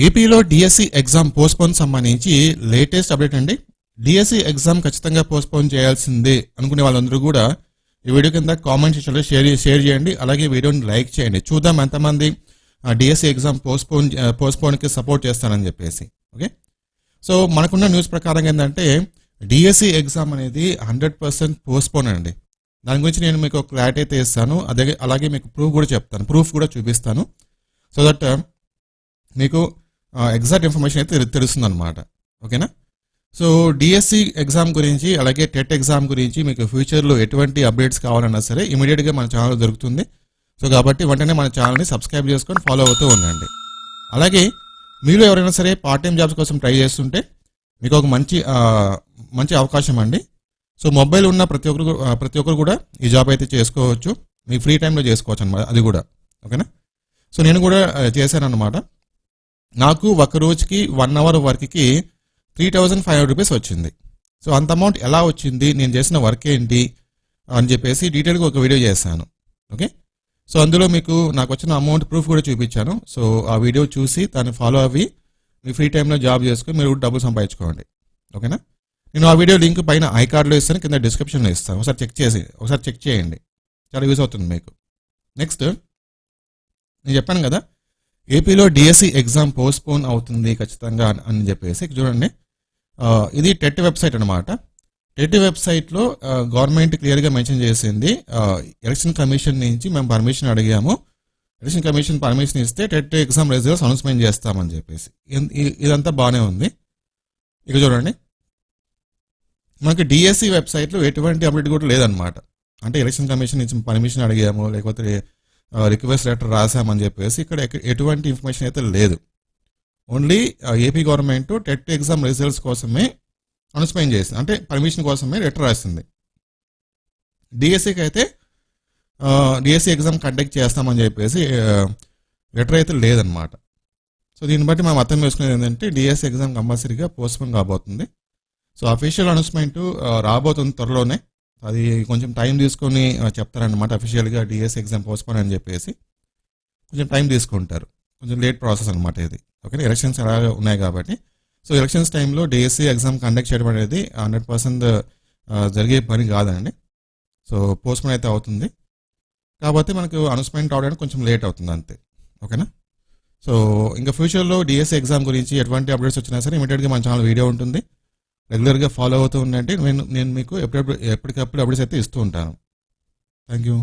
ఏపీలో DSC exam postpone సంబంధించి latest update అండి. డిఎస్సి ఎగ్జామ్ ఖచ్చితంగా పోస్ట్పోన్ చేయాల్సిందే అనుకునే వాళ్ళందరూ కూడా ఈ వీడియో కింద కామెంట్ సెక్షన్లో షేర్ చేయండి. అలాగే వీడియోని లైక్ చేయండి. చూద్దాం ఎంతమంది డిఎస్సి ఎగ్జామ్ పోస్ట్పోన్కి సపోర్ట్ చేస్తానని చెప్పేసి. ఓకే, సో మనకున్న న్యూస్ ప్రకారం ఏంటంటే డిఎస్సి ఎగ్జామ్ అనేది 100% పోస్ట్పోన్ అండి. దాని గురించి నేను మీకు క్లారిటీ అయితే ఇస్తాను. అలాగే మీకు ప్రూఫ్ కూడా చూపిస్తాను. సో దట్ మీకు ఎగ్జాక్ట్ ఇన్ఫర్మేషన్ అయితే తెలుస్తుంది అనమాట. ఓకేనా? సో డిఎస్సి ఎగ్జామ్ గురించి అలాగే టెట్ ఎగ్జామ్ గురించి మీకు ఫ్యూచర్లో ఎటువంటి అప్డేట్స్ కావాలన్నా సరే ఇమీడియట్గా మన ఛానల్ దొరుకుతుంది. సో కాబట్టి వెంటనే మన ఛానల్ని సబ్స్క్రైబ్ చేసుకొని ఫాలో అవుతూ ఉండండి. అలాగే మీరు ఎవరైనా సరే పార్ట్ టైం జాబ్స్ కోసం ట్రై చేస్తుంటే మీకు ఒక మంచి అవకాశం అండి. సో మొబైల్ ఉన్న ప్రతి ఒక్కరు కూడా ఈ జాబ్ అయితే చేసుకోవచ్చు. మీ ఫ్రీ టైంలో చేసుకోవచ్చు అనమాట, అది కూడా. ఓకేనా? సో నేను కూడా చేశాను అనమాట. నాకు ఒక రోజుకి 1 అవర్ వర్క్కి 3,500 రూపీస్ వచ్చింది. సో అంత అమౌంట్ ఎలా వచ్చింది, నేను చేసిన వర్క్ ఏంటి అని చెప్పేసి డీటెయిల్గా ఒక వీడియో చేశాను. ఓకే, సో అందులో మీకు నాకు వచ్చిన అమౌంట్ ప్రూఫ్ కూడా చూపించాను. సో ఆ వీడియో చూసి దాన్ని ఫాలో అవ్వి మీ ఫ్రీ టైంలో జాబ్ చేసుకుని మీరు డబ్బులు సంపాదించుకోండి. ఓకేనా? నేను ఆ వీడియో లింక్ పైన ఐ కార్డులో ఇస్తాను, కింద డిస్క్రిప్షన్లో ఇస్తాను. ఒకసారి చెక్ చేయండి, చాలా యూస్ అవుతుంది మీకు. నెక్స్ట్, నేను చెప్పాను కదా ఏపీలో డిఎస్సి ఎగ్జామ్ పోస్ట్పోన్ అవుతుంది ఖచ్చితంగా అని చెప్పేసి. చూడండి, ఇది టెట్ వెబ్సైట్ అనమాట. టెట్ వెబ్సైట్లో గవర్నమెంట్ క్లియర్గా మెన్షన్ చేసింది, ఎలక్షన్ కమిషన్ నుంచి మేము పర్మిషన్ అడిగాము, ఎలక్షన్ కమిషన్ పర్మిషన్ ఇస్తే టెట్ ఎగ్జామ్ రిజల్ట్స్ అనౌన్స్మెంట్ చేస్తామని చెప్పేసి. ఇదంతా బాగానే ఉంది. ఇక చూడండి, మనకి డిఎస్సి వెబ్సైట్లో ఎటువంటి అప్డేట్ కూడా లేదనమాట. అంటే ఎలక్షన్ కమిషన్ నుంచి పర్మిషన్ అడిగాము లేకపోతే రిక్వెస్ట్ లెటర్ రాసామని చెప్పేసి ఇక్కడ ఎటువంటి ఇన్ఫర్మేషన్ అయితే లేదు. Only AP government TET exam results కోసమే అనౌన్స్మెంట్ చేసింది, అంటే పర్మిషన్ కోసమే లెటర్ రాసింది. డిఎస్సికి అయితే డిఎస్సి ఎగ్జామ్ కండక్ట్ చేస్తామని చెప్పేసి లెటర్ అయితే లేదనమాట. సో దీన్ని బట్టి మనం అర్థం చేసుకునేది ఏంటంటే డిఎస్సి ఎగ్జామ్ కంపల్సరీగా పోస్ట్పోన్ కాబోతుంది. సో అఫీషియల్ అనౌన్స్మెంట్ రాబోతుంది త్వరలోనే. అది కొంచెం టైం తీసుకొని చెప్తారనమాట. అఫీషియల్గా డిఎస్సి ఎగ్జామ్ పోస్ట్పోన్ అని చెప్పేసి కొంచెం టైం తీసుకుంటారు. కొంచెం లేట్ ప్రాసెస్ అనమాట ఇది. ఓకే, ఎలక్షన్స్ అలా ఉన్నాయి కాబట్టి. సో ఎలక్షన్స్ టైంలో డిఎస్సి ఎగ్జామ్ కండక్ట్ చేయడం అనేది 100% జరిగే పని కాదండి. సో పోస్ట్పోన్ అయితే అవుతుంది కాబట్టి మనకు అనౌన్స్మెంట్ అవడానికి కొంచెం లేట్ అవుతుంది అంతే. ఓకేనా? సో ఇంకా ఫ్యూచర్లో డిఎస్సి ఎగ్జామ్ గురించి ఎటువంటి అప్డేట్స్ వచ్చినా సరే ఇమీడియట్గా మన ఛానల్ వీడియో ఉంటుంది. రెగ్యులర్గా ఫాలో అవుతూ ఉండండి. నేను మీకు ఎప్పటికప్పుడు అప్డేట్స్ అయితే ఇస్తూ ఉంటాను. Thank you.